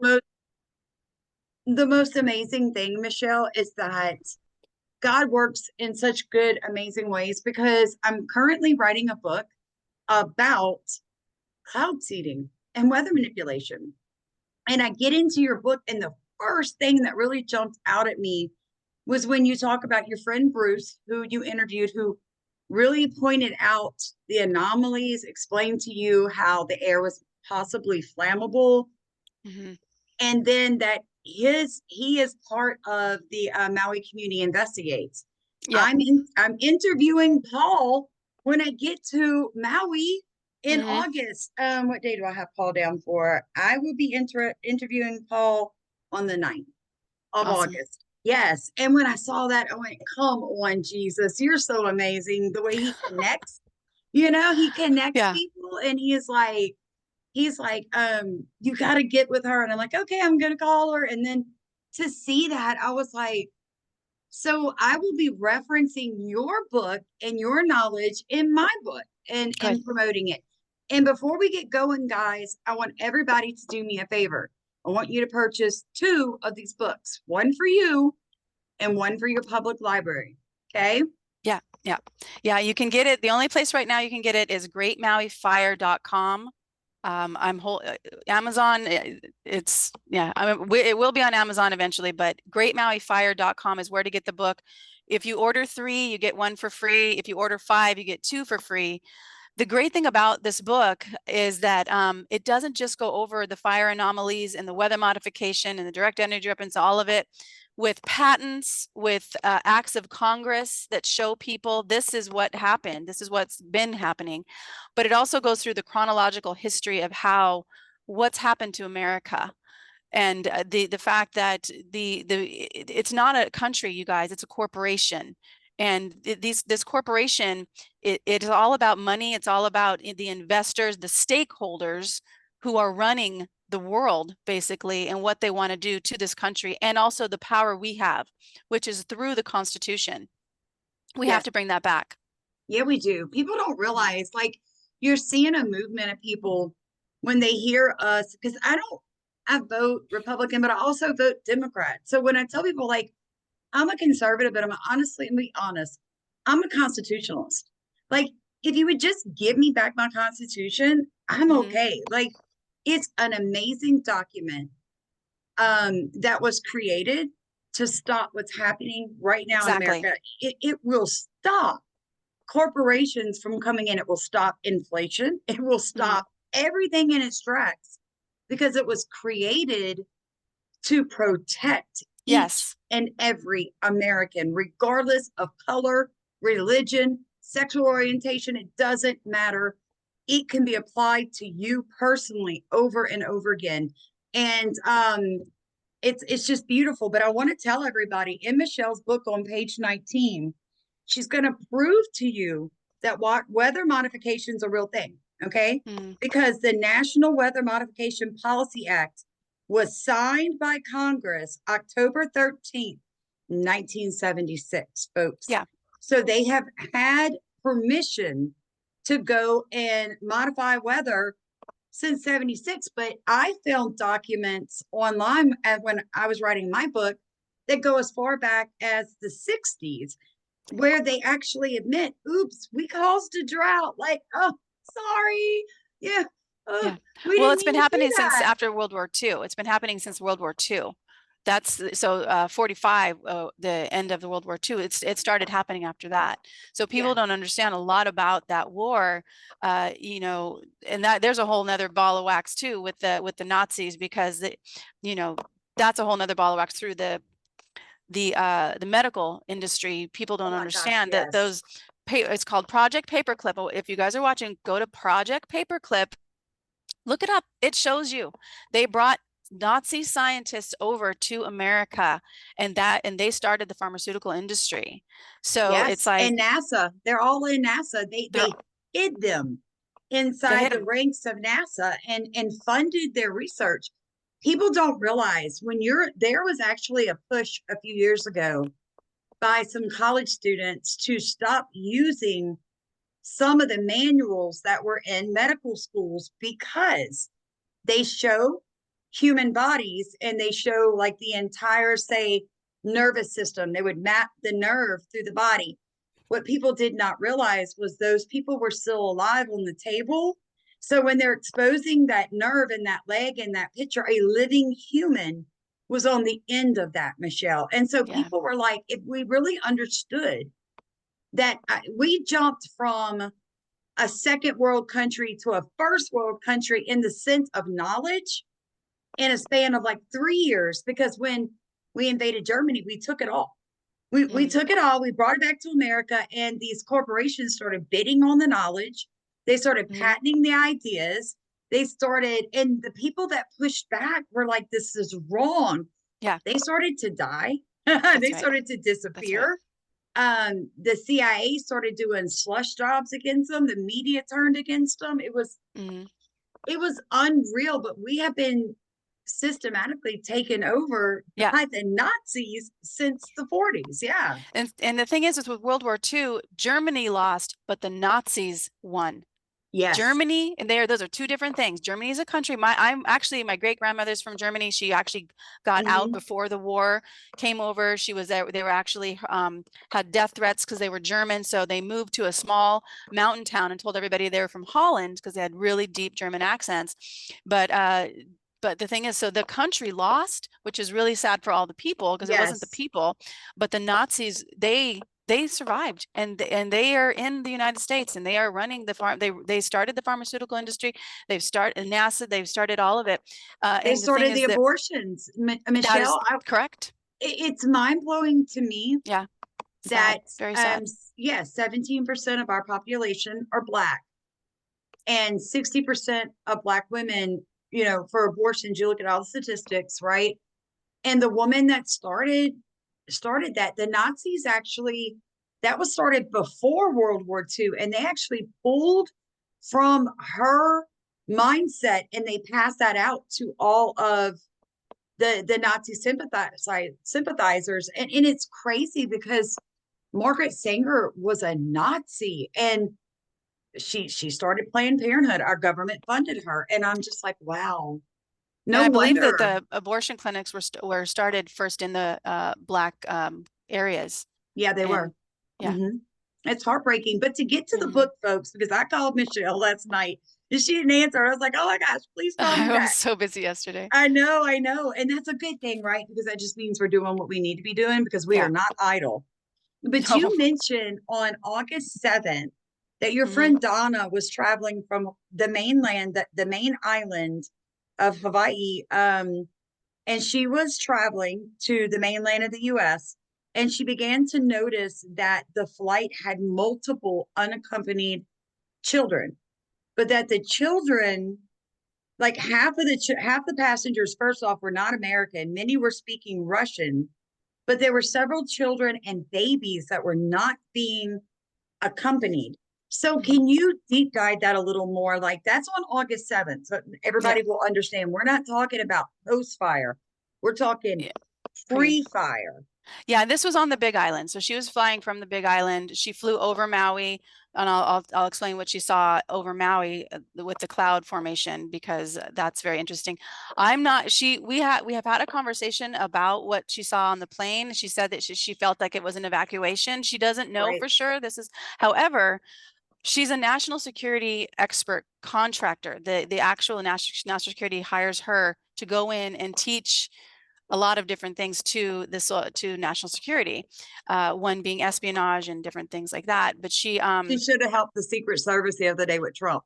most the most amazing thing, Michelle, is that God works in such good, amazing ways because I'm currently writing a book about cloud seeding and weather manipulation. And I get into your book, and the first thing that really jumped out at me was when you talk about your friend Bruce, who you interviewed, who really pointed out the anomalies, explained to you how the air was possibly flammable, Hmm. and then that he is part of the Maui Community Investigates. Yep. I'm interviewing Paul when I get to Maui in Hmm. August. What day do I have Paul down for? I will be interviewing Paul on the 9th of Awesome. August. Yes. And when I saw that, I went, come on, Jesus, you're so amazing. The way he connects, he connects Yeah. people, and he's like, you got to get with her. And I'm like, okay, I'm going to call her. And then to see that, I was like, so I will be referencing your book and your knowledge in my book Good. and promoting it. And before we get going, guys, I want everybody to do me a favor. I want you to purchase two of these books, one for you and one for your public library. Okay. Yeah. Yeah. Yeah. You can get it. The only place right now you can get it is greatmauifire.com. I'm whole Amazon. It's yeah. It will be on Amazon eventually, but greatmauifire.com is where to get the book. If you order 3, you get 1 for free. If you order 5, you get 2 for free. The great thing about this book is that it doesn't just go over the fire anomalies and the weather modification and the direct energy weapons, all of it, with patents, with acts of Congress that show people this is what happened, this is what's been happening. But it also goes through the chronological history of what's happened to America. And the fact that it's not a country, you guys, it's a corporation. And this corporation, it is all about money. It's all about the investors, the stakeholders who are running the world, basically, and what they want to do to this country, and also the power we have, which is through the Constitution. We have Yes. to bring that back. Yeah, we do. People don't Mhm. realize, like, you're seeing a movement of people when they hear us, because I vote Republican, but I also vote Democrat. So when I tell people, like, I'm a conservative, but I'm be honest, I'm a constitutionalist. Like, if you would just give me back my Constitution, I'm Mhm. okay. Like, it's an amazing document that was created to stop what's happening right now in Exactly. America. It will stop corporations from coming in. It will stop inflation. It will Mhm. stop everything in its tracks because it was created to protect each Yes. and every American, regardless of color, religion, sexual orientation. It doesn't matter. It can be applied to you personally over and over again. And it's just beautiful. But I want to tell everybody in Michelle's book on page 19, she's going to prove to you that weather modification is a real thing. Okay. Mhm. Because the National Weather Modification Policy Act was signed by Congress October 13th, 1976, folks. Yeah. So they have had permission to go and modify weather since 76, but I found documents online when I was writing my book that go as far back as the 60s, where they actually admit, oops, we caused a drought. Like, oh, sorry. Yeah. Oh, Yeah. we Well, didn't it's been mean to do happening since that. after World War II. It's been happening since World War II. That's so 45, the end of the World War II. It started happening after that. So people Yeah. don't understand a lot about that war, and that there's a whole nother ball of wax too with the Nazis, because you know, that's a whole nother ball of wax through the medical industry. People Oh don't my gosh. understand that Yes. it's called Project Paperclip. If you guys are watching, go to Project Paperclip. Look it up. It shows you. They brought Nazi scientists over to America, and they started the pharmaceutical industry. So it's Yes. like And NASA, they're all in NASA. They they're they hid them they inside hit the them. ranks of NASA and funded their research. People don't realize when there was actually a push a few years ago by some college students to stop using some of the manuals that were in medical schools because they human bodies, and they show like the entire, say, nervous system. They would map the nerve through the body. What people did not realize was those people were still alive on the table. So when they're exposing that nerve in that leg in that picture, a living human was on the end of that, Michelle. And so Yeah. people were like, if we really understood that we jumped from a second world country to a first world country in the sense of knowledge in a span of like 3 years, because when we invaded Germany, we took it all. We took it all, we brought it back to America, and these corporations started bidding on the knowledge. They started patenting the ideas. They started, and the people that pushed back were like, this is wrong. Yeah. They started to die. That's They right. started to disappear. The CIA started doing slush jobs against them. The media turned against them. It was unreal, but we have been systematically taken over Yeah. by the Nazis since the 40s. Yeah. And the thing is with World War II, Germany lost, but the Nazis won. Yes. Germany, and those are two different things. Germany is a country. My great grandmother's from Germany. She actually got out before the war came over. She was there. They were actually had death threats because they were German. So they moved to a small mountain town and told everybody they were from Holland because they had really deep German accents. But the thing is, so the country lost, which is really sad for all the people because it wasn't the people, but the Nazis, they survived, and they are in the United States, and they are running the farm. They started the pharmaceutical industry. They've started NASA. They've started all of it. They And started the abortions, that Michelle. is correct. It's mind blowing to me. Yeah, that very sad. Yes, 17% of our population are Black, and 60% of Black women, for abortions, you look at all the statistics, right? And the woman that started that, the Nazis actually, that was started before World War II, and they actually pulled from her mindset and they passed that out to all of the Nazi sympathizers. And it's crazy because Margaret Sanger was a Nazi, and she started Planned Parenthood. Our government funded her, and I'm just like, wow. No And I believe wonder. that the abortion clinics were started first in the Black areas. Yeah, they were. Yeah. It's heartbreaking. But to get to the book, folks, because I called Michelle last night and she didn't answer. I was like, oh my gosh, please call me I back. was so busy yesterday. I know. And that's a good thing, right? Because that just means we're doing what we need to be doing, because we are not idle. But No. you mentioned on August 7th that your friend Donna was traveling from the mainland, the main island of Hawaii. And she was traveling to the mainland of the US, and she began to notice that the flight had multiple unaccompanied children, but that the children, like half the passengers, first off, were not American. Many were speaking Russian, but there were several children and babies that were not being accompanied. So can you deep dive that a little more? Like, that's on August 7th. So everybody will understand. We're not talking about post fire. We're talking pre-fire. Yeah, this was on the Big Island. So she was flying from the Big Island. She flew over Maui, and I'll explain what she saw over Maui with the cloud formation, because that's very interesting. We have had a conversation about what she saw on the plane. She said that she felt like it was an evacuation. She doesn't know for sure. However, she's a national security expert contractor. The actual national security hires her to go in and teach a lot of different things to national security, one being espionage and different things like that. But she should have helped the Secret Service the other day with Trump.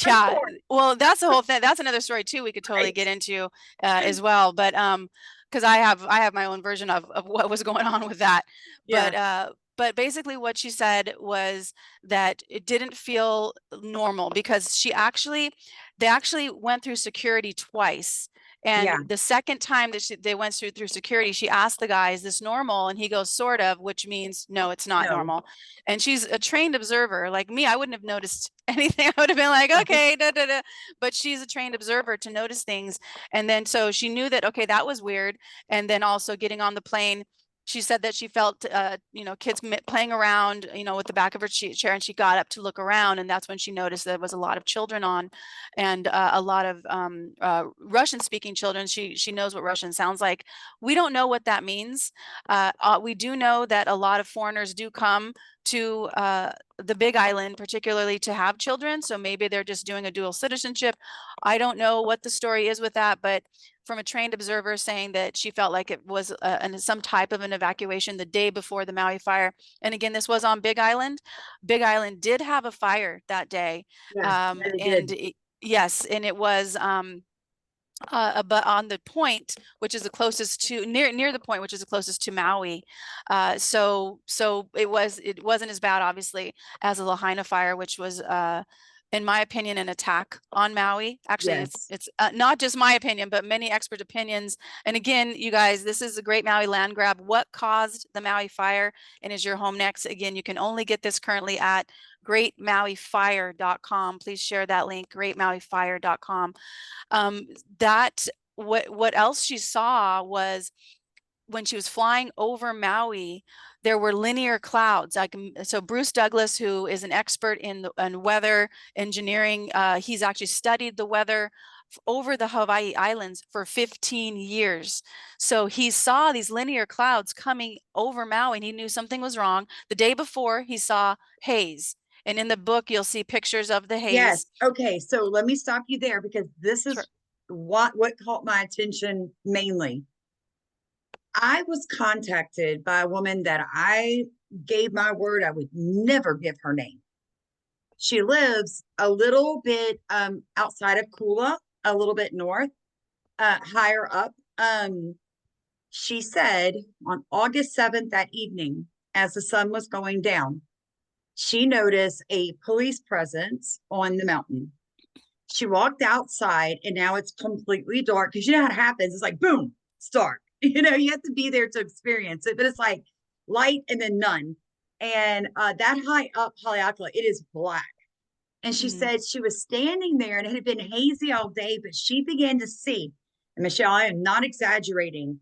Yeah, well, that's the whole thing. That's another story too. We could totally get into as well. But because I have my own version of what was going on with that. But basically what she said was that it didn't feel normal because they actually went through security twice. And the second time that they went through security, she asked the guy, is this normal? And he goes, sort of, which means no, it's not normal. And she's a trained observer. Like me, I wouldn't have noticed anything. I would have been like, okay, but she's a trained observer to notice things. And then so she knew that, okay, that was weird. And then also getting on the plane, She said that she felt, kids playing around, with the back of her chair, and she got up to look around, and that's when she noticed there was a lot of children on, and a lot of Russian-speaking children. She knows what Russian sounds like. We don't know what that means. We do know that a lot of foreigners do come to the Big Island, particularly to have children. So maybe they're just doing a dual citizenship. I don't know what the story is with that, but from a trained observer saying that she felt like it was some type of an evacuation the day before the Maui fire. And again, this was on Big Island. Big Island did have a fire that day. Yeah, yeah, they did. Yes, and it was but on the point, which is the closest to near the point, which is the closest to Maui. So it wasn't as bad, obviously, as the Lahaina fire, which was in my opinion, an attack on Maui. Actually, Yes. it's not just my opinion, but many expert opinions. And again, you guys, this is a great Maui land grab. What caused the Maui fire, and is your home next? Again, you can only get this currently at greatmauifire.com. Please share that link, greatmauifire.com. That what else she saw was when she was flying over Maui, there were linear clouds. So Bruce Douglas, who is an expert in weather engineering, he's actually studied the weather over the Hawaii Islands for 15 years. So he saw these linear clouds coming over Maui, and he knew something was wrong. The day before, he saw haze. And in the book, you'll see pictures of the haze. Yes. Okay. So let me stop you there, because this is Sure. what caught my attention mainly. I was contacted by a woman that I gave my word I would never give her name. She lives a little bit outside of Kula, a little bit north, higher up. She said on August 7th that evening, as the sun was going down, she noticed a police presence on the mountain. She walked outside, and now it's completely dark, because you know how it happens. It's like, boom, it's dark. You have to be there to experience it, but it's like light and then none. And that high up Haleakala, it is black. And she said she was standing there, and it had been hazy all day, but she began to see, and Michelle, I am not exaggerating,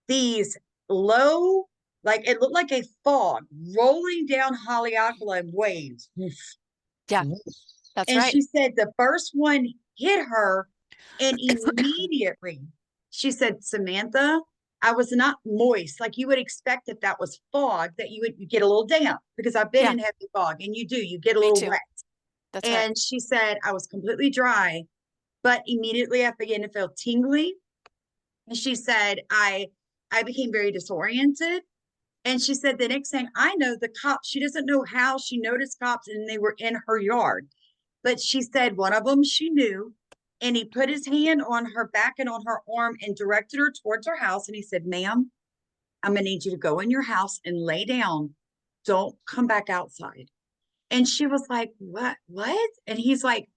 these low, like it looked like a fog rolling down Haleakala in waves. Yeah, that's And right. she said the first one hit her, and immediately she said, Samantha, I was not moist. Like you would expect if that was fog, that you would get a little damp, because I've been Yeah, in heavy fog, and you get a me little too. wet. That's right. And she said, I was completely dry, but immediately I began to feel tingly. And she said, I became very disoriented. And she said the next thing I know, the cops, she doesn't know how she noticed cops, and they were in her yard. But she said one of them she knew, and he put his hand on her back and on her arm and directed her towards her house. And he said, ma'am, I'm going to need you to go in your house and lay down. Don't come back outside. And she was like, what? And he's like,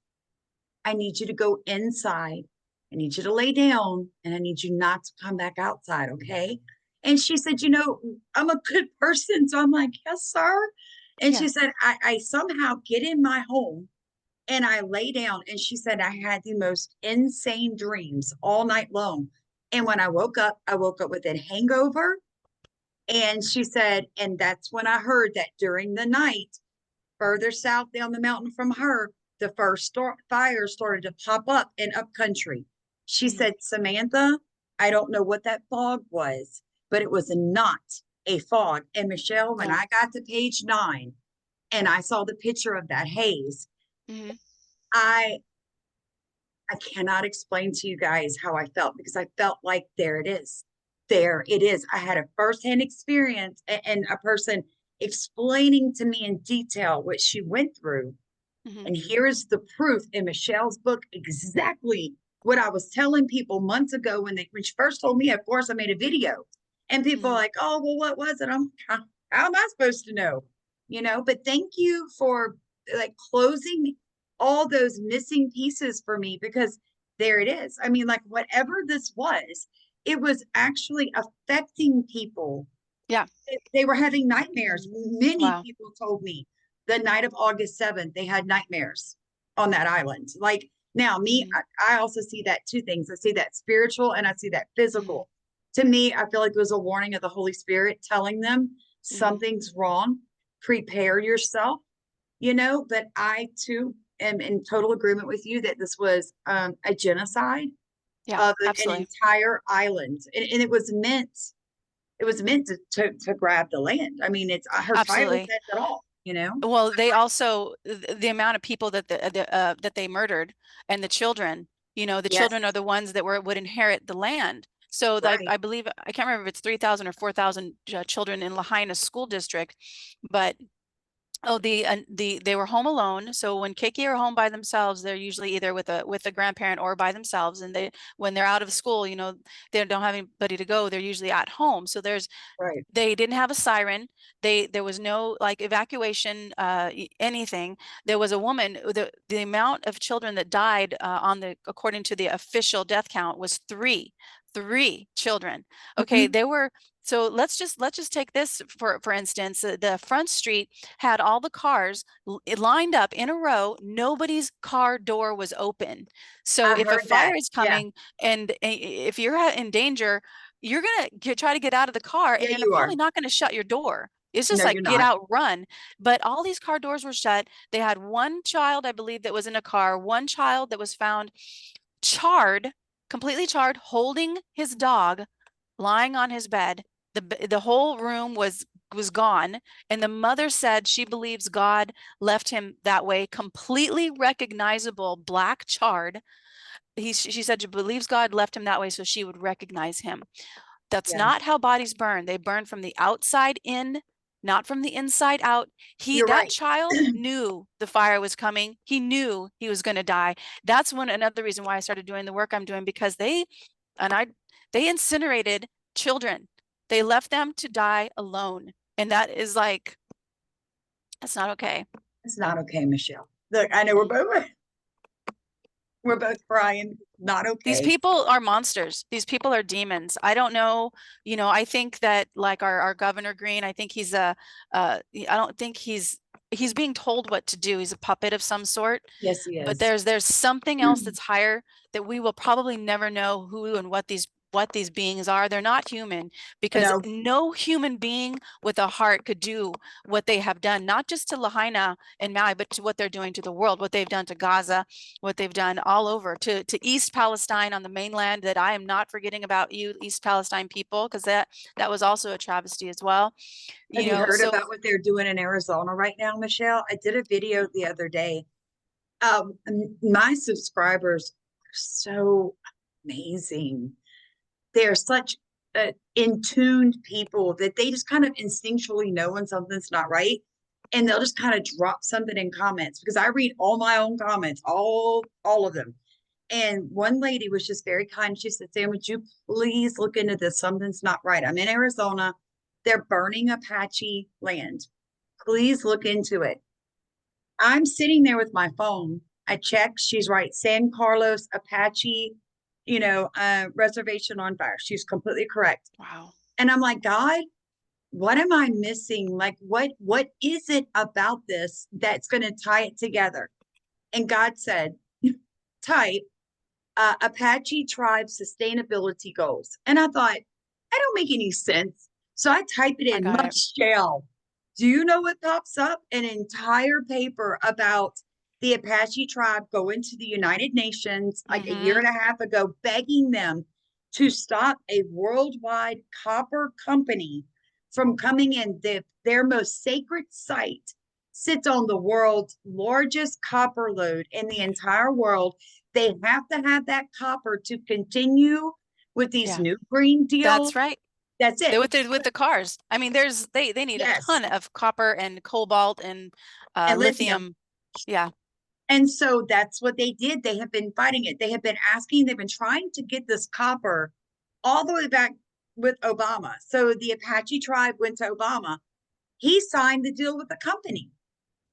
I need you to go inside. I need you to lay down, and I need you not to come back outside. Okay. And she said, I'm a good person. So I'm like, yes, sir. And Yeah. she said, I somehow get in my home, and I lay down. And she said, I had the most insane dreams all night long. And when I woke up with a hangover. And she said, and that's when I heard that during the night, further south down the mountain from her, the first fire started to pop up in upcountry. She said, Samantha, I don't know what that fog was, but it was not a fog. And Michelle, when No. I got to page 9 and I saw the picture of that haze, I I cannot explain to you guys how I felt, because I felt like there it is. There it is. I had a firsthand experience, and a person explaining to me in detail what she went through. And here is the proof in Michelle's book, exactly what I was telling people months ago when she first told me. Of course, I made a video, and people are like, oh, well, what was it? How am I supposed to know? But thank you for like closing all those missing pieces for me, because there it is. I mean, like whatever this was, it was actually affecting people. Yeah. They were having nightmares. Many Wow. people told me the night of August 7th, they had nightmares on that island. Like now, me, I also see that two things. I see that spiritual, and I see that physical. To me, I feel like it was a warning of the Holy Spirit telling them Mhm. something's wrong. Prepare yourself, but I too am in total agreement with you that this was a genocide Yeah, of an absolutely. entire island. And it was meant to grab the land. I mean, it's her title Absolutely. says it all. Well, they also the amount of people that they murdered and the children, the Yes, children are the ones that would inherit the land. So right, I believe I can't remember if it's 3,000 or 4,000 children in Lahaina school district, but oh, they were home alone. So when Keiki are home by themselves, they're usually either with a grandparent or by themselves. And when they're out of school, they don't have anybody to go. They're usually at home. So right. they didn't have a siren. There was no like evacuation, anything. There was a woman. The amount of children that died according to the official death count was three children. Okay, Mhm. they were. So let's just take this for instance. The front street had all the cars lined up in a row. Nobody's car door was open. So I if a heard that. fire is Yeah, coming and if you're in danger, you're gonna try to get out of the car and yeah, you're you probably are. not going to shut your door. It's just No, like you're get not. out, run. But all these car doors were shut. They had one child, I believe, that was in a car, one child that was found charred, completely charred, holding his dog, lying on his bed. The whole room was gone, and the mother said she believes God left him that way, completely recognizable, black charred. She said she believes God left him that way so she would recognize him. That's Yeah, not how bodies burn. They burn from the outside in, not from the inside out. you're That right. child knew the fire was coming. He knew he was going to die. That's another reason why I started doing the work I'm doing, because and I they incinerated children. They left them to die alone. And that is like, that's not okay. It's not okay, Michelle. Look, I know we're Mm-mm. both crying. Not These okay. people are monsters. These people are demons. I don't know. I think that like our Governor Green, I think I don't think he's being told what to do. He's a puppet of some sort. Yes, he But is. there's something else that's higher that we will probably never know who and what these beings are. They're not human, because No, no human being with a heart could do what they have done, not just to Lahaina and Maui, but to what they're doing to the world, what they've done to Gaza, what they've done all over to East Palestine on the mainland. That I am not forgetting about you, East Palestine people, because that was also a travesty as well. have you heard So about what they're doing in Arizona right now, Michelle? I did a video the other day. My subscribers are so amazing. They're such in-tuned people that they just kind of instinctually know when something's not right. And they'll just kind of drop something in comments because I read all my own comments, all of them. And one lady was just very kind. She said, Sam, would you please look into this? Something's not right. I'm in Arizona. They're burning Apache land. Please look into it. I'm sitting there with my phone. I checked. She's right. San Carlos Apache, reservation on fire. She's completely correct. wow. And I'm like, God, what am I missing? Like, what is it about this that's going to tie it together? And God said, type Apache tribe sustainability goals. And I thought, that don't make any sense. So I type it I in, got it. Michelle. Do you know what pops up? An entire paper about the Apache tribe going to the United Nations like a year Mm-hmm. and a half ago, begging them to stop a worldwide copper company from coming in. Their most sacred site sits on the world's largest copper lode in the entire world. They have to have that copper to continue with these Yeah, new green deals. that's right. That's They it. with the cars. I mean, they need a Yes. ton of copper and cobalt and And lithium. lithium. Yeah, And so that's what they did. They have been fighting it. They have been asking, they've been trying to get this copper all the way back with Obama. So the Apache tribe went to Obama. He signed the deal with the company.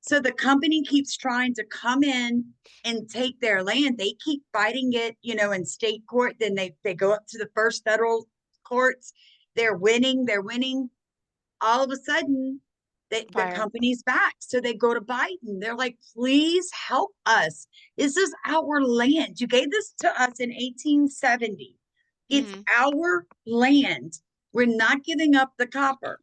So the company keeps trying to come in and take their land. They keep fighting it, in state court. Then they go up to the first federal courts. They're winning. They're winning. All of a sudden, the fire. company's back. So they go to Biden. They're like, please help us. This is our land. You gave this to us in 1870. It's Mm-hmm. our land. We're not giving up the copper.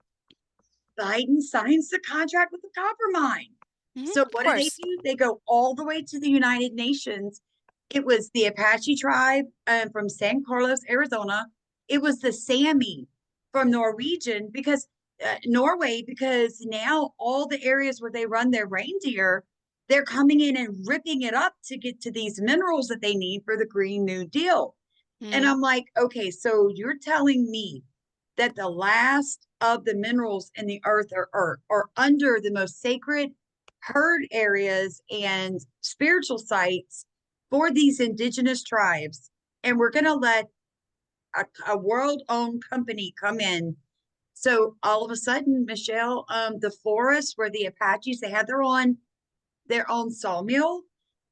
Biden signs the contract with the copper mine. Mm-hmm. So Of what course. do? They go all the way to the United Nations. It was the Apache tribe from San Carlos, Arizona. It was the Sami from Norwegian because Norway, because now all the areas where they run their reindeer, they're coming in and ripping it up to get to these minerals that they need for the Green New Deal. And Mm-hmm. I'm like, okay, so you're telling me that the last of the minerals in the earth are under the most sacred herd areas and spiritual sites for these indigenous tribes. And we're going to let a world owned company come in. So all of a sudden, Michelle, the forest where the Apaches, they had their own sawmill,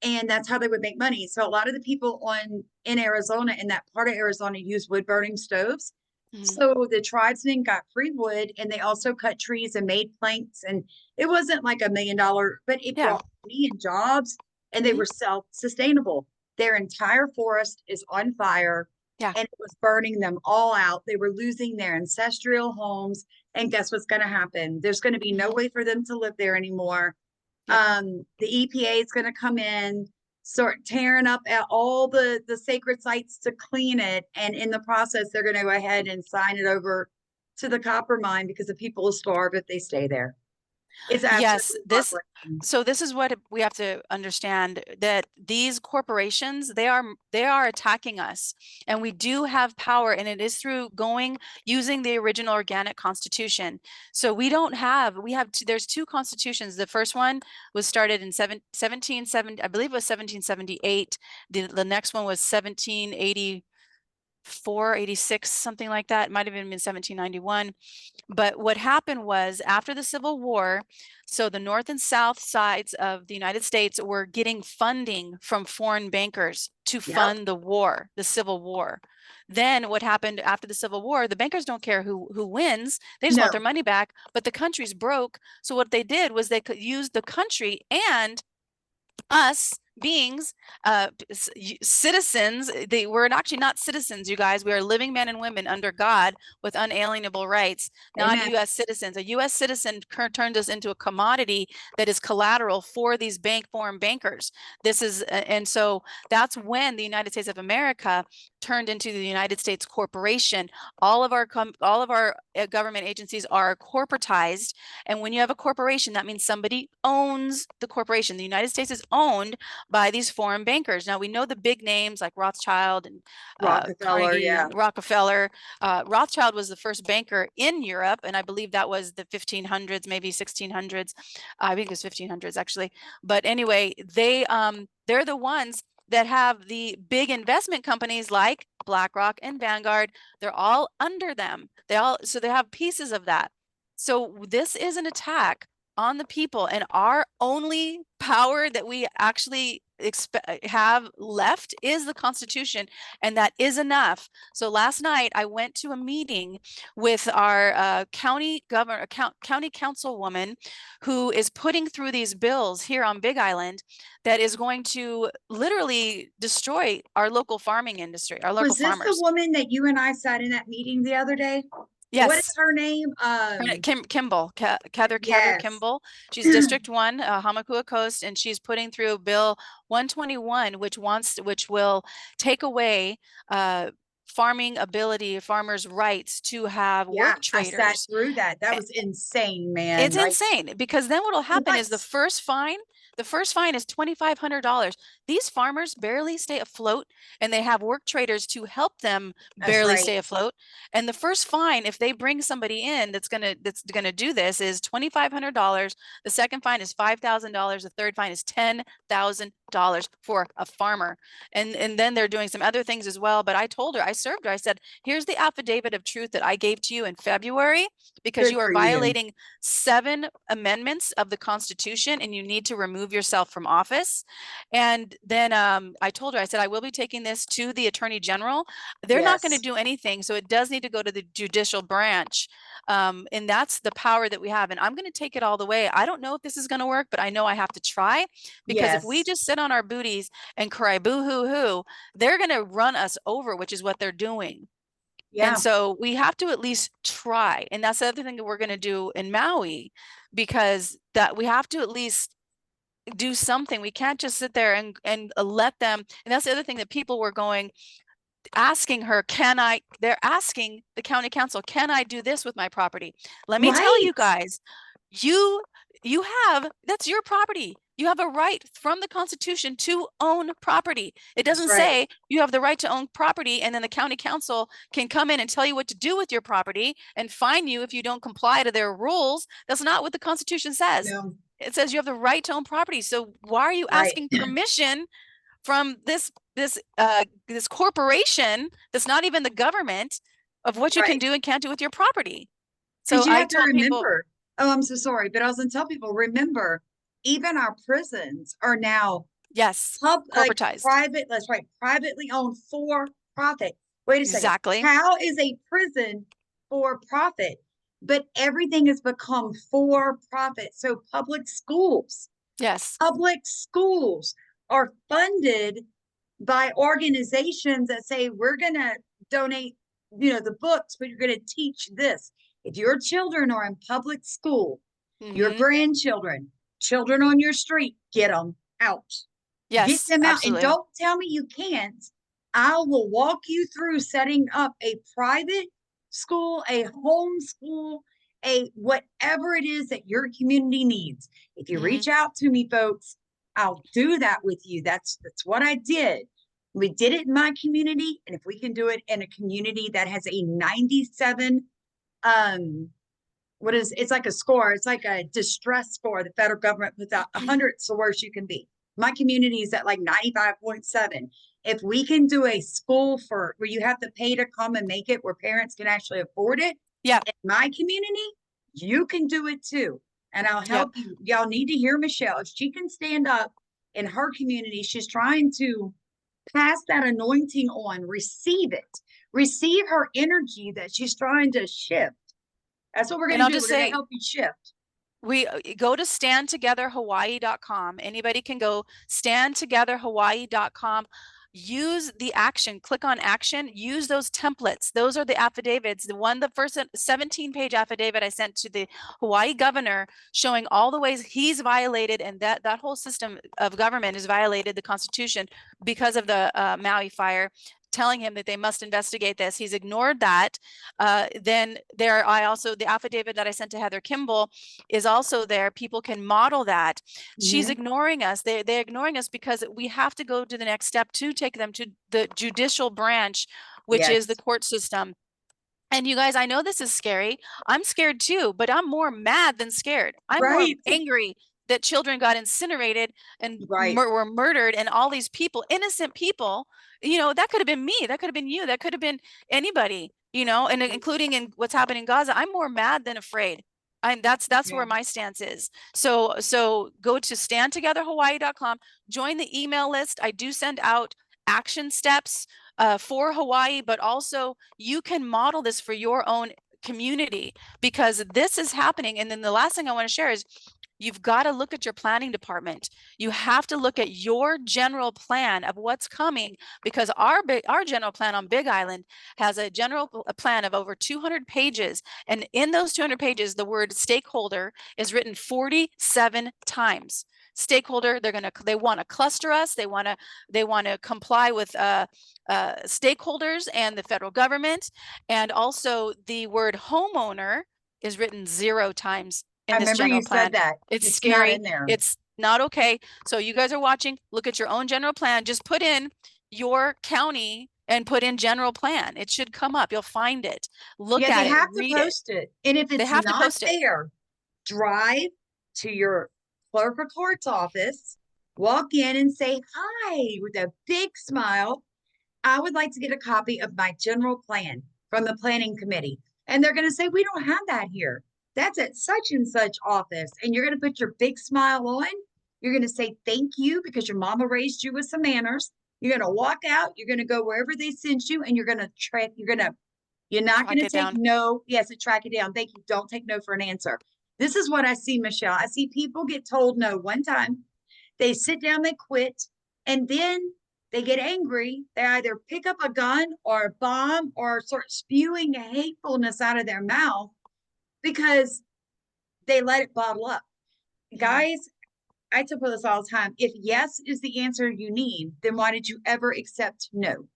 and that's how they would make money. So a lot of the people on in Arizona, in that part of Arizona, use wood burning stoves. Mm-hmm. So the tribesmen got free wood, and they also cut trees and made planks. And it wasn't like $1 million, but it Yeah. brought money and jobs, and they Mm-hmm. were self-sustainable. Their entire forest is on fire, Yeah. and it was burning them all out. They were losing their ancestral homes. And guess what's going to happen? There's going to be no Mm-hmm. way for them to live there anymore. Yep. The EPA is going to come in, start tearing up at all the sacred sites to clean it, and in the process, they're going to go ahead and sign it over to the copper mine because the people will starve if they stay there. It's Yes, absolutely heartbreaking. so this is what we have to understand, that these corporations, they are attacking us, and we do have power, and it is through using the original organic constitution. So we have there's two constitutions. The first one was started in 1770, I believe it was 1778. The next one was 1784, 86, something like that. It might have even been 1791. But what happened was, after the Civil War, so the North and South sides of the United States were getting funding from foreign bankers to Yep. fund the war, the Civil War. Then what happened after the Civil War, the bankers don't care who wins. They just want their No. money back, but the country's broke. So what they did was they could use the country and us beings, citizens. They were actually not citizens, you guys. We are living men and women under God with unalienable rights, not Amen. U.S. citizens. A U.S. citizen turned us into a commodity that is collateral for these foreign bankers. And so that's when the United States of America turned into the United States corporation. All of our government agencies are corporatized, and when you have a corporation, that means somebody owns the corporation. The United States is owned by these foreign bankers. Now we know the big names like Rothschild and Rockefeller, Carnegie yeah. and Rockefeller. Rothschild was the first banker in Europe, and I believe that was the 1500s, maybe 1600s. I think it was 1500s actually. But anyway, they're the ones that have the big investment companies like BlackRock and Vanguard. They're all under them. So they have pieces of that. So this is an attack on the people, and our only power that we actually have left is the Constitution, and that is enough. So last night I went to a meeting with our county councilwoman, who is putting through these bills here on Big Island that is going to literally destroy our local farming industry, our local Was this the farmers. woman that you and I sat in that meeting the other day? What is Yes. her name? Kimball, Cather Yes. Kimball. She's District 1, Hamakua Coast, and she's putting through Bill 121, which will take away farmers' rights to have Yeah, work I sat traders. through that. That was insane, man. It's Like, insane, because then what will happen what? is the first fine is $2,500. These farmers barely stay afloat, and they have work traders to help them That's barely right. stay afloat. And the first fine, if they bring somebody in that's gonna do this, is $2,500. The second fine is $5,000. The third fine is $10,000 for a farmer. And then they're doing some other things as well. But I served her. I said, here's the affidavit of truth that I gave to you in February, because Good you are for you. violating 7 amendments of the Constitution, and you need to remove yourself from office. And then I told her, I said, I will be taking this to the Attorney General. They're not going to Yes. do anything, so it does need to go to the judicial branch. And that's the power that we have. And I'm going to take it all the way. I don't know if this is going to work, but I know I have to try, because if we Yes. just sit on our booties and cry boo hoo hoo, they're going to run us over, which is what they're doing. And Yeah. so we have to at least try. And that's the other thing that we're going to do in Maui, because that we have to at least do something. We can't just sit there and let them. And that's the other thing that people were going, asking her, they're asking the county council, can I do this with my property? Let me tell Right. you guys, you that's your property. You have a right from the Constitution to own property. It That's doesn't right. say you have the right to own property and then the county council can come in and tell you what to do with your property and fine you if you don't comply to their rules. That's not what the Constitution says. No. It says you have the right to own property. So why are you Right. asking permission from this corporation that's not even the government of what you can Right. do and can't do with your property? So Because you I have to told people, remember, oh, I'm so sorry, but I was going to tell people, remember, even our prisons are now yes, like corporatized. private, that's right, privately owned for profit. Wait a second. Exactly. How is a prison for profit? But everything has become for profit. So Yes. public schools are funded by organizations that say, we're going to donate, the books, but you're going to teach this. If your children are in public school, your Mm-hmm. grandchildren, children on your street, get them out. Get Yes, them out. And absolutely. don't tell me you can't. I will walk you through setting up a private school, a home school, a whatever it is that your community needs. If you Mm-hmm. reach out to me, folks, I'll do that with you. That's what I did. We did it in my community, and if we can do it in a community that has a 97, um, it's like a score, it's like a distress score. The federal government puts out 100, it's the worst you can be. My community is at like 95.7. If we can do a school for where you have to pay to come and make it, where parents can actually afford it Yeah. in my community, you can do it too. And I'll Yep. help you. Y'all need to hear Michelle. If she can stand up in her community, she's trying to pass that anointing on, receive it, receive her energy that she's trying to shift. That's what we're And going I'll to do. just We're going to say, help you shift. we go to standtogetherhawaii.com. Anybody can go standtogetherhawaii.com. Use the action, click on action, use those templates. Those are the affidavits. The first 17-page affidavit I sent to the Hawaii governor showing all the ways he's violated, and that whole system of government has violated the Constitution because of the Maui fire, telling him that they must investigate this. He's ignored that. Then the affidavit that I sent to Heather Kimball is also there. People can model that. She's Mm-hmm. ignoring us. They're ignoring us because we have to go to the next step to take them to the judicial branch, which is the Yes. court system. And you guys, I know this is scary. I'm scared too, but I'm more mad than scared. I'm more Right. angry that children got incinerated and Right. were murdered, and all these people, innocent people, that could have been me, that could have been you, that could have been anybody, and including in what's happening in Gaza. I'm more mad than afraid. That's Yeah. where my stance is. So go to standtogetherhawaii.com, join the email list. I do send out action steps for Hawaii, but also you can model this for your own community, because this is happening. And then the last thing I want to share is, you've got to look at your planning department. You have to look at your general plan of what's coming, because our general plan on Big Island has a general plan of over 200 pages. And in those 200 pages, the word stakeholder is written 47 times. Stakeholder, they want to cluster us. They want to comply with stakeholders and the federal government. And also the word homeowner is written 0 times in I this remember general you said plan. that. It's It's not scary. in there. It's not okay. So you guys are watching, look at your own general plan. Just put in your county and put in general plan. It should come up. You'll find it. Look Yeah, they at it, have to read it. post it. And if They it's have to not post it. there, drive to your clerk of court's office, walk in and say, hi, with a big smile. I would like to get a copy of my general plan from the planning committee. And they're going to say, we don't have that here. That's at such and such office. And you're going to put your big smile on. You're going to say thank you because your mama raised you with some manners. You're going to walk out. You're going to go wherever they sent you, and you're going to You're not going Track to it take down. no. Yes, to track it down. Thank you. Don't take no for an answer. This is what I see, Michelle. I see people get told no one time. They sit down, they quit, and then they get angry. They either pick up a gun or a bomb or start spewing hatefulness out of their mouth because they let it bottle up. Mhm. Guys, I tell people this all the time. If yes is the answer you need, then why did you ever accept no?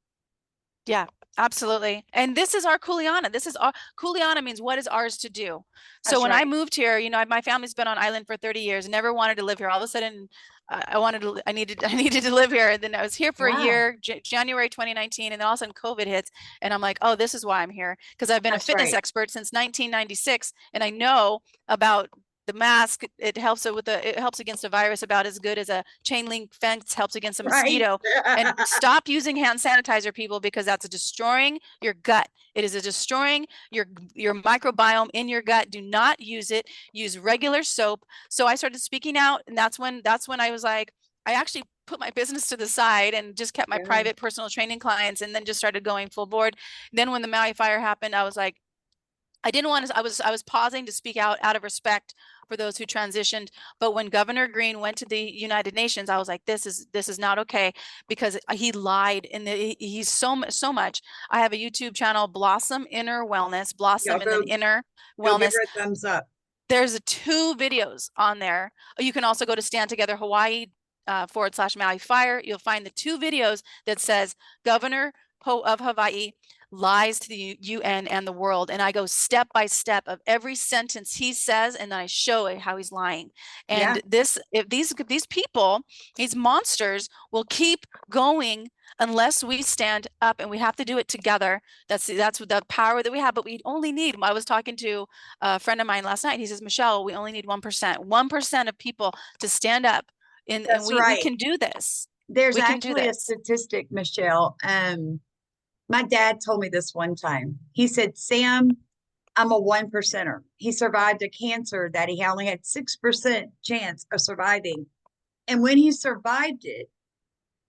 Yeah, absolutely. And this is our Kuleana. This is our Kuleana means what is ours to do. So That's when I right. moved here, my family's been on island for 30 years, never wanted to live here. All of a sudden, I wanted to, I needed to live here. And then I was here for a Yeah, year, January 2019, and then all of a sudden COVID hits. And I'm like, oh, this is why I'm here. Because I've been a that's fitness right. expert since 1996. And I know about the mask. It helps it helps against a virus about as good as a chain link fence helps against a Right. mosquito. And stop using hand sanitizer, people, because that's destroying your gut. It is destroying your microbiome in your gut. Do not use it. Use regular soap. So I started speaking out, and that's when I was like, I actually put my business to the side and just kept my Yeah, private personal training clients, and then just started going full board. Then when the Maui fire happened, I was like, I didn't want to, I was pausing to speak out of respect for those who transitioned. But when Governor Green went to the United Nations, I was like, this is not okay, because he lied, and he's so much. I have a YouTube channel, Blossom Inner Wellness, y'all Blossom and then Inner go give her Wellness. a thumbs up. There's two videos on there. You can also go to Stand Together Hawaii / Maui Fire. You'll find the two videos that says Governor of Hawaii lies to the UN and the world. And I go step by step of every sentence he says, and then I show it how he's lying. Yeah, And if these people, these monsters, will keep going unless we stand up, and we have to do it together. That's the power that we have. But we only need. I was talking to a friend of mine last night. He says, Michelle, we only need 1%, 1% of people to stand up, and that's we right. can do this. There's We can do actually a this. statistic, Michelle. My dad told me this one time. He said, Sam, I'm a one percenter. He survived a cancer that he only had 6% chance of surviving. And when he survived it,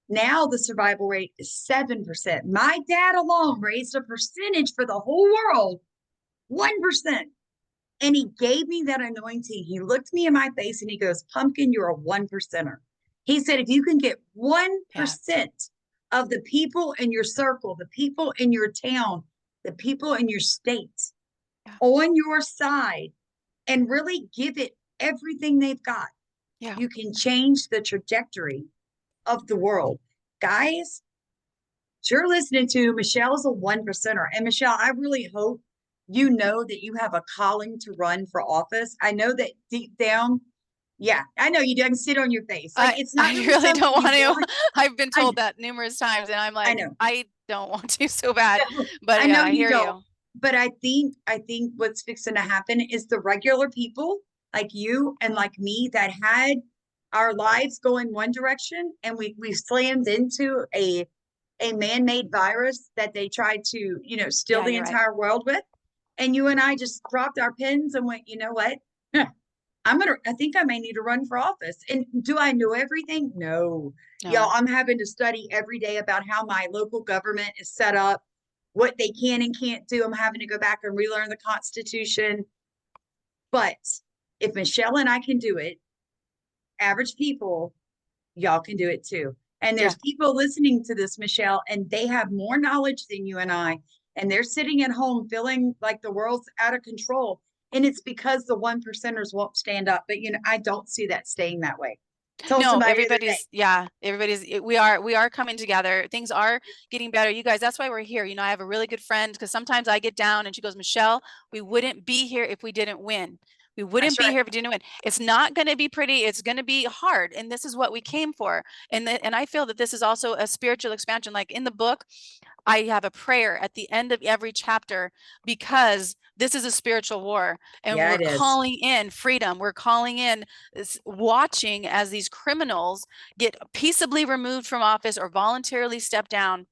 now the survival rate is 7%. My dad alone raised a percentage for the whole world, 1%. And he gave me that anointing. He looked me in my face and he goes, Pumpkin, you're a one percenter. He said, if you can get Yeah. 1% of the people in your circle, the people in your town, the people in your state Yeah. on your side, and really give it everything they've got, Yeah. you can change the trajectory of the world. Guys, you're listening to Michelle's a one percenter. And Michelle, I really hope you know that you have a calling to run for office. I know that deep down, yeah, I know you do. I can sit on your face. Like it's not I really really something don't you want want. to. I've been I told that numerous times, and I'm I like, know. I don't want to so bad. But I yeah, know I you hear don't. you. But I think what's fixing to happen is the regular people like you and like me that had our lives going one direction and we slammed into a man-made virus that they tried to, steal Yeah, the you're right. entire world with. And you and I just dropped our pens and went, you know what? I think I may need to run for office. And do I know everything? No. Y'all, No. I'm having to study every day about how my local government is set up, what they can and can't do. I'm having to go back and relearn the Constitution. But if Michelle and I can do it, average people, y'all can do it too. And Yeah. there's people listening to this, Michelle, and they have more knowledge than you and I. And they're sitting at home feeling like the world's out of control. And it's because the one percenters won't stand up. But I don't see that staying that way. Told No, somebody the other day. we are coming together. Things are getting better. You guys, that's why we're here. I have a really good friend, because sometimes I get down and she goes, Michelle, we wouldn't be here if we didn't win. We That's wouldn't be right. here if we didn't win. It's not going to be pretty. It's going to be hard. And this is what we came for. And I feel that this is also a spiritual expansion. Like in the book, I have a prayer at the end of every chapter, because this is a spiritual war, and Yeah, we're it is. calling in freedom. We're calling in watching as these criminals get peaceably removed from office or voluntarily step down.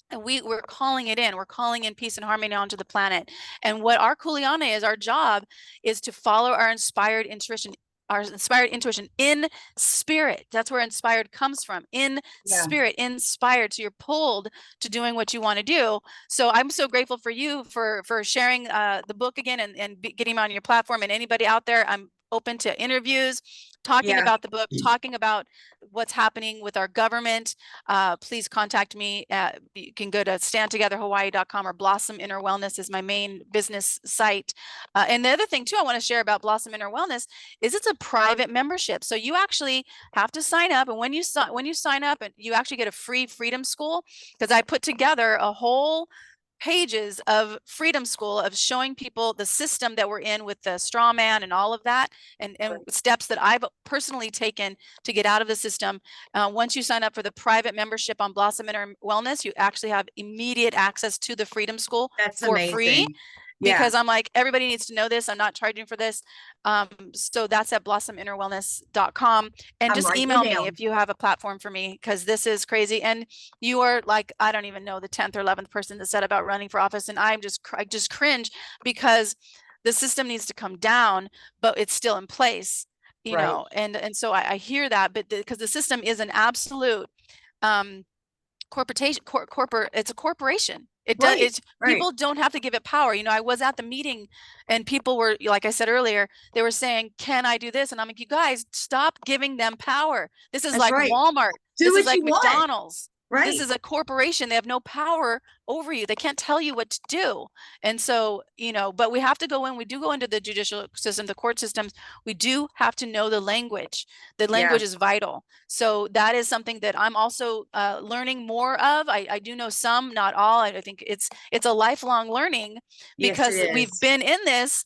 And we're calling it in. We're calling in peace and harmony onto the planet. And what our kuleana is, our job is to follow our inspired intuition. our inspired intuition in spirit. That's where inspired comes from, in Yeah. spirit, inspired. So you're pulled to doing what you want to do. So I'm so grateful for you for sharing the book again, and getting on your platform. And anybody out there, I'm open to interviews, talking Yeah. about the book, talking about what's happening with our government. Please contact me. You can go to standtogetherhawaii.com, or Blossom Inner Wellness is my main business site. And the other thing too, I want to share about Blossom Inner Wellness is it's a private membership. So you actually have to sign up. And when you sign up, and you actually get a free Freedom School, because I put together a whole pages of Freedom School of showing people the system that we're in with the straw man and all of that, and steps that I've personally taken to get out of the system. Once you sign up for the private membership on Blossom Inner Wellness, you actually have immediate access to the Freedom School That's for free. amazing. Yeah. Because I'm like, everybody needs to know this. I'm not charging for this. So that's at blossominnerwellness.com. And I'm just writing email it me down. if you have a platform for me, because this is crazy. And you are like, I don't even know, the 10th or 11th person that said about running for office. And I just cringe, because the system needs to come down, but it's still in place, you Right. know. And so I hear that, but because the system is an absolute corporation, it's a corporation. It does, Right. it's, Right. people don't have to give it power. You know, I was at the meeting, and people were, like I said earlier, they were saying, can I do this? And I'm like, you guys, stop giving them power. This is That's like right. Walmart. Do This is what like you want. McDonald's. This Right. is a corporation. They have no power over you. They can't tell you what to do. And so, you know, but we have to go in, we do go into the judicial system, the court systems. We do have to know the language. The Yeah. language is vital. So that is something that I'm also learning more of. I do know some, not all. I think it's a lifelong learning, Yes, it because we've is. been in this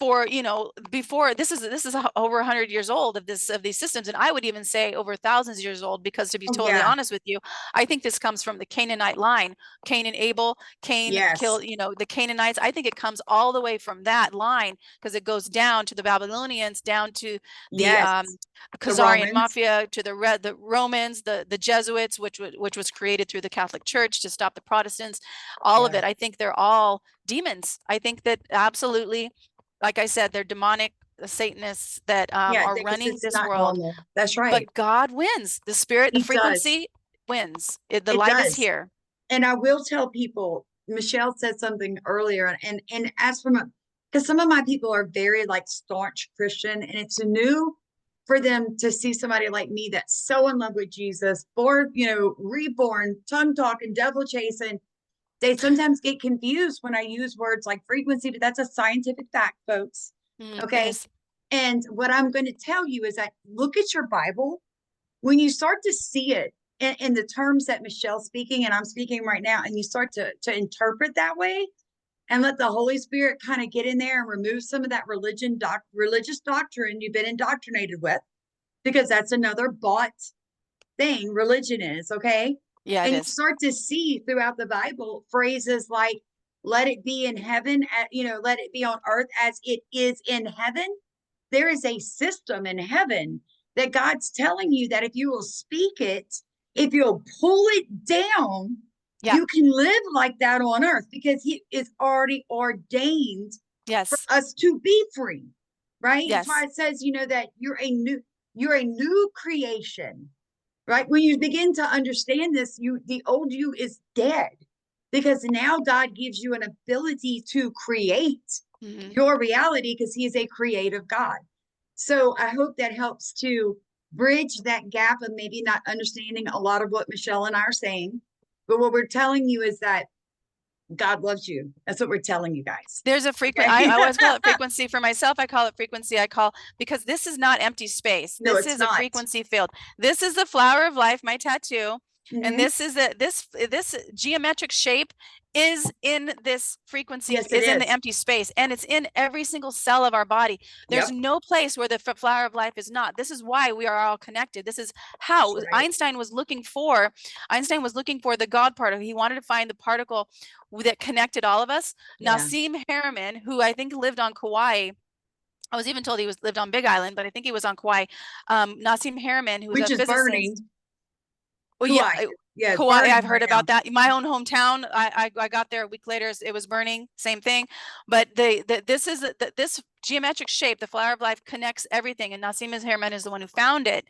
for, you know, before this is over 100 years old of these systems. And I would even say over thousands of years old, because to be Oh, totally yeah. honest with you, I think this comes from the Canaanite line. Cain and Abel, Cain Yes. killed, you know, the Canaanites. I think it comes all the way from that line, because it goes down to the Babylonians, down to the Yes. The Khazarian Romans. mafia, to the Romans, the Jesuits, which was created through the Catholic Church to stop the Protestants. All of Yeah. it. I think they're all demons. I think that absolutely, like I said, they're demonic Satanists that Yeah. are Because running it's this not world. normal. That's right. But God wins. The spirit, the He does. frequency wins. The It light is does. here. And I will tell people, Michelle said something earlier, and as from a, because some of my people are very like staunch Christian, and it's new for them to see somebody like me that's so in love with Jesus, born, you know, reborn, tongue talking, devil chasing. They sometimes get confused when I use words like frequency, but that's a scientific fact, folks. It Okay. is. And what I'm going to tell you is that look at your Bible. When you start to see it in the terms that Michelle's speaking and I'm speaking right now, and you start to interpret that way, and let the Holy Spirit kind of get in there and remove some of that religious doctrine you've been indoctrinated with, because that's another bought thing religion is, okay? Yeah, it And you is. start to see throughout the Bible phrases like, let it be in heaven, you know, let it be on earth as it is in heaven. There is a system in heaven that God's telling you that if you will speak it, if you'll pull it down, Yeah. you can live like that on earth, because He is already ordained for Yes. us to be free, right? That's why Yes. it says, you know, that you're a new creation, right? When you begin to understand this, the old you is dead, because now God gives you an ability to create your reality, because He is a creative God. So I hope that helps to bridge that gap of maybe not understanding a lot of what Michelle and I are saying. But what we're telling you is that God loves you. That's what we're telling you guys. There's a frequent, Okay. I always call it frequency for myself. I call it frequency. Because this is not empty space. No, This it's is a not. frequency field. This is the flower of life, my tattoo. And Mm-hmm. this is this geometric shape is in this frequency, Yes, it is in the is. empty space, and it's in every single cell of our body. There's Yep. no place where the flower of life is not. This is why we are all connected. This is That's how right. Einstein was looking for the God particle. He wanted to find the particle that connected all of us. Yeah. Nassim Harriman, who I think lived on Kauai. I was even told he lived on Big Island, but I think he was on Kauai. Nassim Harriman, who was a Which is burning. physicist. Well, yeah, Kauai. Yeah, it's Kauai, burning I've heard right now. about that. My own hometown, I got there a week later, it was burning, same thing. But this geometric shape, the flower of life, connects everything, and Nassim Haramein is the one who found it.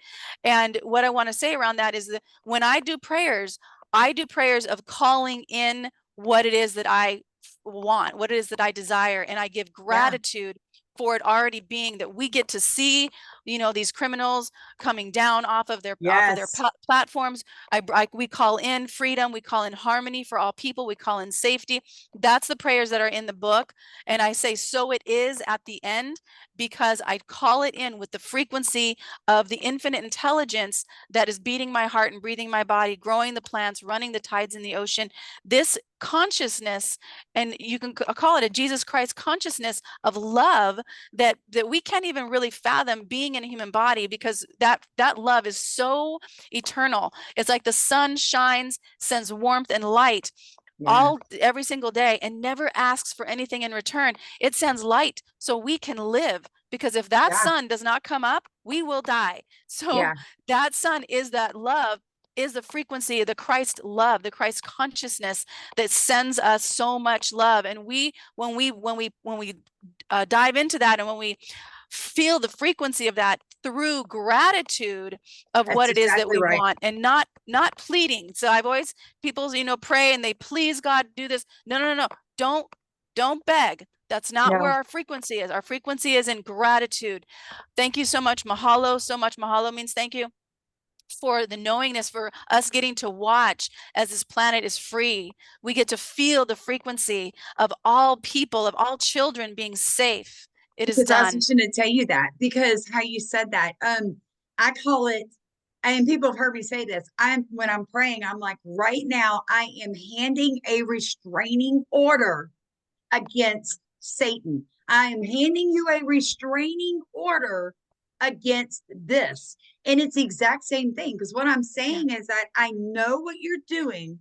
And what I want to say around that is that when I do prayers of calling in what it is that I want, what it is that I desire, and I give Yeah. gratitude for it already being that we get to see, these criminals coming down off of their Yes. platforms. We call in freedom, we call in harmony for all people, we call in safety. That's the prayers that are in the book, and I say so it is at the end, because I call it in with the frequency of the infinite intelligence that is beating my heart and breathing my body, growing the plants, running the tides in the ocean. This consciousness, and you can call it a Jesus Christ consciousness of love, that we can't even really fathom being in a human body, because that love is so eternal. It's like the sun shines, sends warmth and light Yeah. every single day, and never asks for anything in return. It sends light so we can live, because if that Yeah. sun does not come up, we will die. So Yeah. that sun is that love, is the frequency of the Christ love, the Christ consciousness that sends us so much love. And when we dive into that, and when we feel the frequency of that through gratitude of That's what it is that exactly we right. want, and not pleading. So I've always, people, pray and they please God, do this. No, no, no, no. Don't beg. That's not where No. our frequency is. Our frequency is in gratitude. Thank you so much. Mahalo. So much. Mahalo means thank you for the knowingness, for us getting to watch as this planet is free. We get to feel the frequency of all people, of all children being safe. It is Because I was done. just going to tell you that, because how you said that, I call it, and people have heard me say this. When I'm praying, I'm like, right now, I am handing a restraining order against Satan. I am handing you a restraining order against this. And it's the exact same thing. Because what I'm Yeah. saying is that I know what you're doing.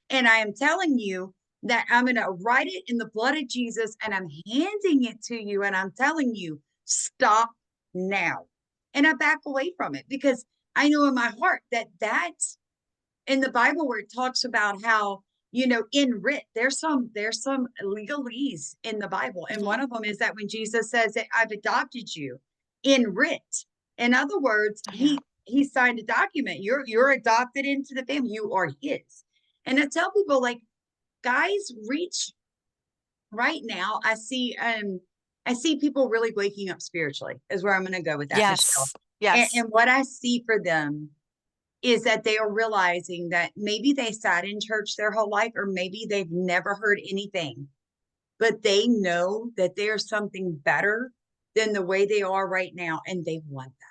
And I am telling you that I'm going to write it in the blood of Jesus, and I'm handing it to you. And I'm telling you, stop now. And I back away from it, because I know in my heart that that's in the Bible, where it talks about how, in writ, there's some legalese in the Bible. And Mm-hmm. one of them is that when Jesus says that I've adopted you in writ. In other words, Oh, yeah. he signed a document. You're adopted into the family. You are his. And I tell people, like, guys, reach right now. I see people really waking up spiritually, is where I'm gonna go with that, Michelle. Yes. And, Yes. and what I see for them is that they are realizing that maybe they sat in church their whole life, or maybe they've never heard anything, but they know that there's something better than the way they are right now, and they want that.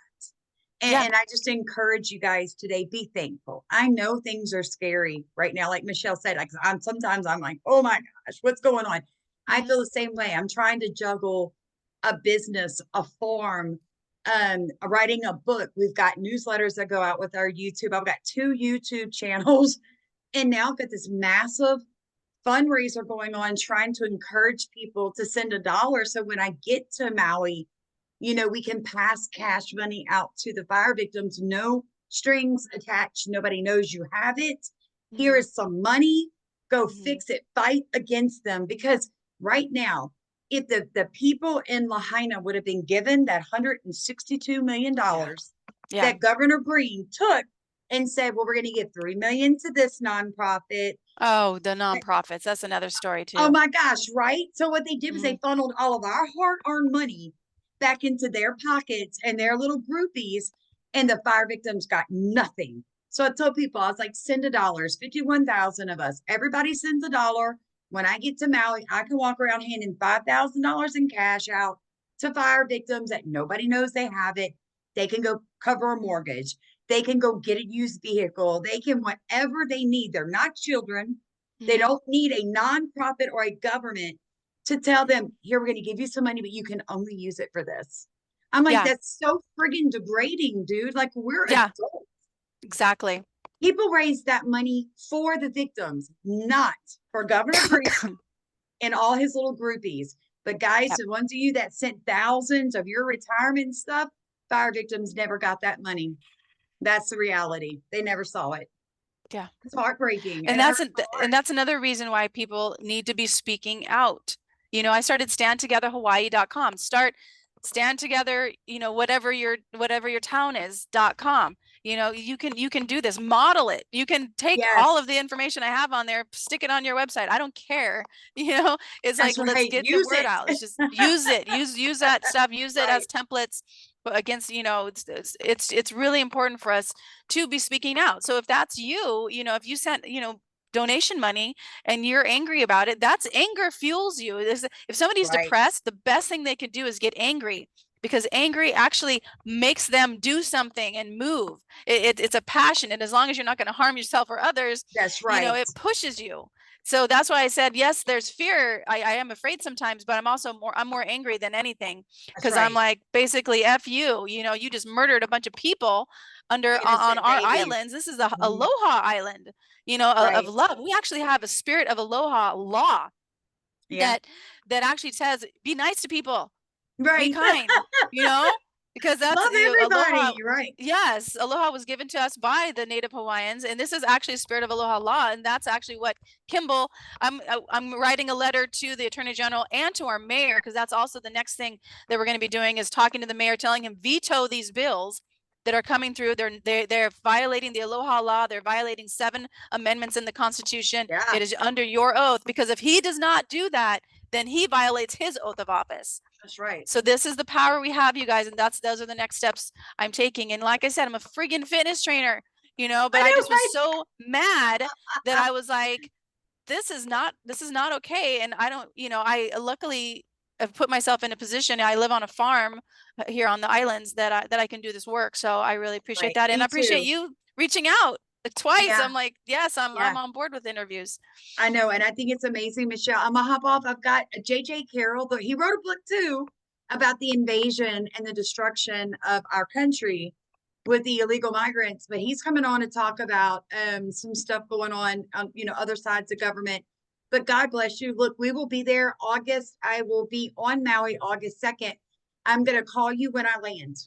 And, Yeah. and I just encourage you guys today, be thankful. I know things are scary right now. Like Michelle said, like, sometimes I'm like, oh my gosh, what's going on? I Mm-hmm. feel the same way. I'm trying to juggle a business, a farm, writing a book. We've got newsletters that go out with our YouTube. I've got 2 YouTube channels, and now I've got this massive fundraiser going on, trying to encourage people to send $1. So when I get to Maui, we can pass cash money out to the fire victims, no strings attached. Nobody knows you have it. Here Mm-hmm. is some money. Go Mm-hmm. fix it. Fight against them. Because right now, if the people in Lahaina would have been given that $162 million Yeah. Yeah. that Governor Green took and said, well, we're going to give $3 million to this nonprofit. Oh, the nonprofits. That's another story Oh too. my gosh, right? So what they did was Mm-hmm. they funneled all of our hard-earned money back into their pockets and their little groupies, and the fire victims got nothing. So I told people, I was like, send $1, 51,000 of us. Everybody sends $1. When I get to Maui, I can walk around handing $5,000 in cash out to fire victims that nobody knows they have it. They can go cover a mortgage. They can go get a used vehicle. They can whatever they need. They're not children. They Mm-hmm. don't need a nonprofit or a government to tell them, here, we're going to give you some money, but you can only use it for this. I'm like, Yeah. that's so friggin' degrading, dude. Like, we're Yeah. adults. Exactly. People raise that money for the victims, not for Governor Green and all his little groupies. But guys, Yep. the ones of you that sent thousands of your retirement stuff, fire victims never got that money. That's the reality. They never saw it. Yeah. It's heartbreaking. And It hurts my and heart. that's another reason why people need to be speaking out. You know, I started standtogetherhawaii.com. Start stand together, you know, whatever your town is.com. You know, you can do this, model it. You can take all Yes, of the information I have on there, stick it on your website. I don't care. You know, it's like that's let's right. get the Use word it. out. Let's just use it. Use that stuff, use it Right. as templates against, you know, it's really important for us to be speaking out. So if that's you, you know, if you sent, you know, donation money and you're angry about it, that's anger fuels you. If somebody's Right. depressed, the best thing they can do is get angry, because angry actually makes them do something and move. It's a passion. And as long as you're not going to harm yourself or others, That's you know, right. it pushes you. So that's why I said, yes, there's fear. I am afraid sometimes, but I'm more angry than anything, That's because I'm right. like, basically, F you, you know, you just murdered a bunch of people on Innocent our babies. islands. This is a Mhm. aloha island, you know, of Right. love. We actually have a spirit of aloha law Yeah. that actually says, be nice to people, be Right. kind, you know, because that's Love aloha. everybody. Right. Yes, aloha was given to us by the Native Hawaiians, and this is actually a spirit of aloha law, and that's actually what Kimball. I'm writing a letter to the Attorney General and to our mayor, because that's also the next thing that we're going to be doing, is talking to the mayor, telling him veto these bills that are coming through. They're violating the aloha law. They're violating 7 amendments in the Constitution. Yeah. It is under your oath, because if he does not do that, then he violates his oath of office. That's right. So this is the power we have, you guys, and those are the next steps I'm taking. And like I said, I'm a friggin' fitness trainer, you know, but I I know, just was right? so mad that I was like, this is not okay. And I don't, you know, I luckily have put myself in a position. I live on a farm here on the islands that I can do this work. So I really appreciate Right. that, and I Me appreciate too. you reaching out twice. Yeah. I'm like, yes, I'm Yeah. on board with interviews. I know. And I think it's amazing, Michelle. I'm gonna hop off. I've got J.J. Carroll, but he wrote a book too about the invasion and the destruction of our country with the illegal migrants. But he's coming on to talk about some stuff going on, you know, other sides of government. But God bless you. Look, we will be there August. I will be on Maui August 2nd. I'm gonna call you when I land.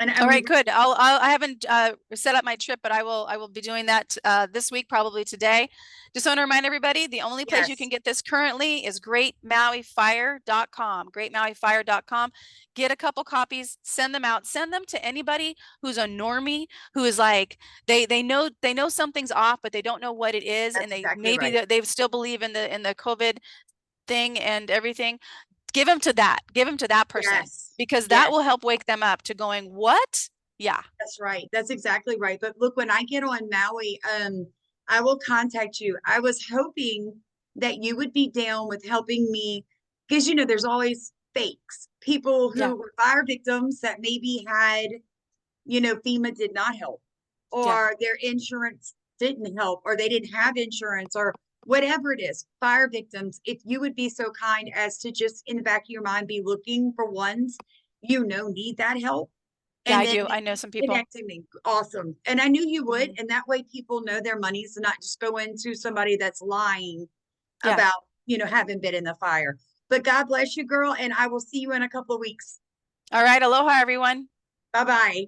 And All I'm right, good. I haven't set up my trip, but I will be doing that this week, probably today. Just want to remind everybody, the only place you can yes, get this currently is greatmauifire.com, greatmauifire.com. Get a couple copies, send them out, send them to anybody who's a normie, who is like, they know something's off, but they don't know what it is, and that's they exactly maybe right. they still believe in the COVID thing and everything. Give them to that person, Yes, because that will yes. help wake them up to going, what? Yeah. That's right. That's exactly right. But look, when I get on Maui, I will contact you. I was hoping that you would be down with helping me because you know there's always fakes, people Yeah. who were fire victims that maybe had, you know, FEMA did not help, Yeah. or their insurance didn't help, or they didn't have insurance, or whatever it is. Fire victims, if you would be so kind as to just in the back of your mind be looking for ones you know need that help Yeah, and I then do. I know maybe some people. connecting me. Awesome. And I knew you would. Mhm. And that way people know their money's not just going to somebody that's lying Yeah. about, you know, having been in the fire. But God bless you, girl. And I will see you in a couple of weeks. All right. Aloha, everyone. Bye bye.